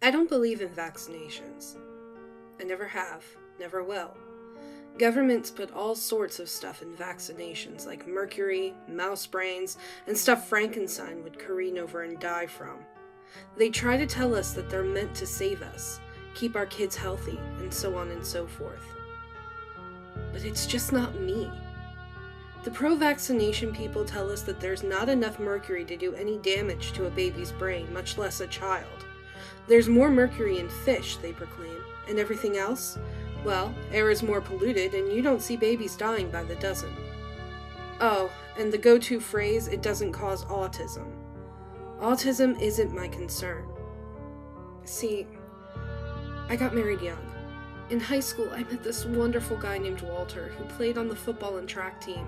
I don't believe in vaccinations. I never have, never will. Governments put all sorts of stuff in vaccinations, like mercury, mouse brains, and stuff Frankenstein would careen over and die from. They try to tell us that they're meant to save us, keep our kids healthy, and so on and so forth. But it's just not me. The pro-vaccination people tell us that there's not enough mercury to do any damage to a baby's brain, much less a child. There's more mercury in fish, they proclaim, and everything else? Well, air is more polluted, and you don't see babies dying by the dozen. Oh, and the go-to phrase, it doesn't cause autism. Autism isn't my concern. See, I got married young. In high school, I met this wonderful guy named Walter, who played on the football and track team.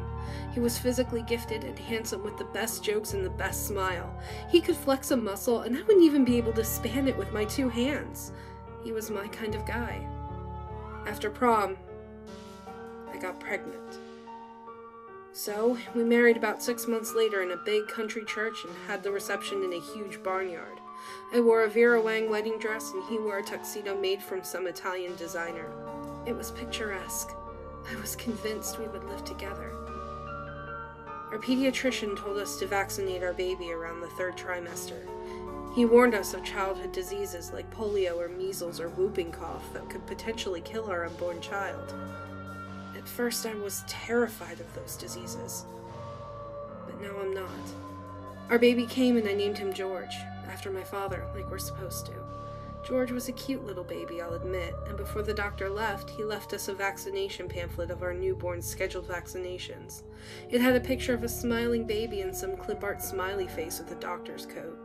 He was physically gifted and handsome with the best jokes and the best smile. He could flex a muscle, and I wouldn't even be able to span it with my 2 hands. He was my kind of guy. After prom, I got pregnant. So, we married about 6 months later in a big country church and had the reception in a huge barnyard. I wore a Vera Wang wedding dress and he wore a tuxedo made from some Italian designer. It was picturesque. I was convinced we would live together. Our pediatrician told us to vaccinate our baby around the 3rd trimester. He warned us of childhood diseases like polio or measles or whooping cough that could potentially kill our unborn child. At first I was terrified of those diseases, but now I'm not. Our baby came and I named him George, after my father, like we're supposed to. George was a cute little baby, I'll admit, and before the doctor left, he left us a vaccination pamphlet of our newborn's scheduled vaccinations. It had a picture of a smiling baby and some clip art smiley face with a doctor's coat.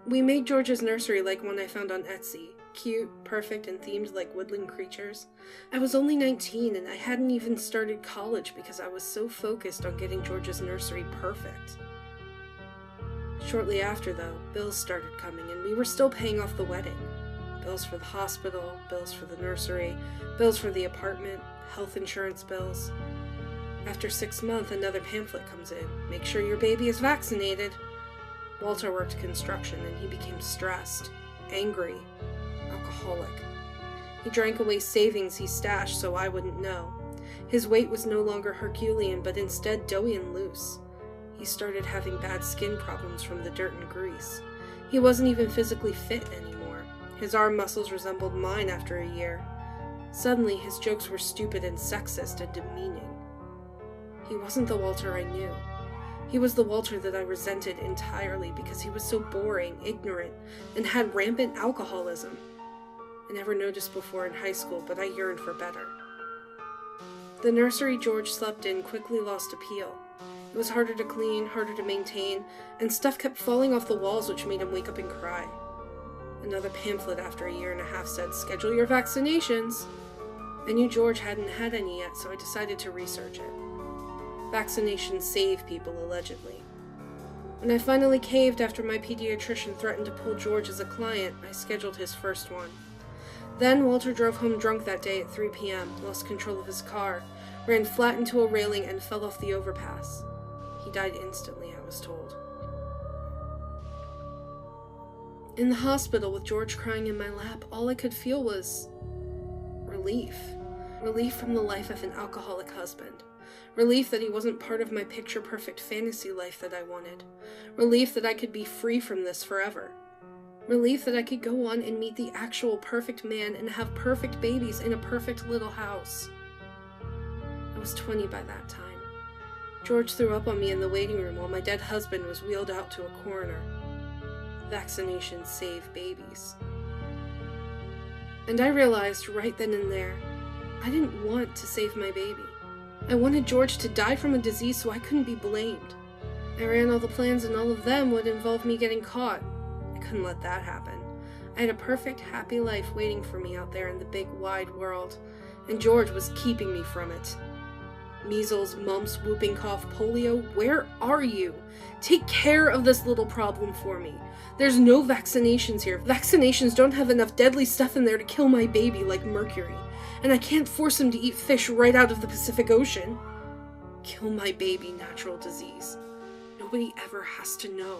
We made George's nursery like one I found on Etsy. Cute, perfect, and themed like woodland creatures. I was only 19 and I hadn't even started college because I was so focused on getting George's nursery perfect. Shortly after, though, bills started coming and we were still paying off the wedding. Bills for the hospital, bills for the nursery, bills for the apartment, health insurance bills. After 6 months, another pamphlet comes in. Make sure your baby is vaccinated. Walter worked construction and he became stressed, angry, alcoholic. He drank away savings he stashed so I wouldn't know. His weight was no longer Herculean, but instead doughy and loose. He started having bad skin problems from the dirt and grease. He wasn't even physically fit anymore. His arm muscles resembled mine after a year. Suddenly, his jokes were stupid and sexist and demeaning. He wasn't the Walter I knew. He was the Walter that I resented entirely because he was so boring, ignorant, and had rampant alcoholism. I never noticed before in high school, but I yearned for better. The nursery George slept in quickly lost appeal. It was harder to clean, harder to maintain, and stuff kept falling off the walls which made him wake up and cry. Another pamphlet after a year and a half said, "Schedule your vaccinations." I knew George hadn't had any yet, so I decided to research it. Vaccinations save people, allegedly. When I finally caved after my pediatrician threatened to pull George as a client, I scheduled his first one. Then Walter drove home drunk that day at 3 p.m., lost control of his car, ran flat into a railing, and fell off the overpass. He died instantly, I was told. In the hospital with George crying in my lap, all I could feel was relief. Relief from the life of an alcoholic husband. Relief that he wasn't part of my picture-perfect fantasy life that I wanted. Relief that I could be free from this forever. Relief that I could go on and meet the actual perfect man and have perfect babies in a perfect little house. I was 20 by that time. George threw up on me in the waiting room while my dead husband was wheeled out to a coroner. Vaccinations save babies. And I realized right then and there, I didn't want to save my baby. I wanted George to die from a disease so I couldn't be blamed. I ran all the plans and all of them would involve me getting caught. I couldn't let that happen. I had a perfect, happy life waiting for me out there in the big, wide world, and George was keeping me from it. Measles, mumps, whooping cough, polio, where are you? Take care of this little problem for me. There's no vaccinations here. Vaccinations don't have enough deadly stuff in there to kill my baby like mercury. And I can't force him to eat fish right out of the Pacific Ocean. Kill my baby, natural disease. Nobody ever has to know.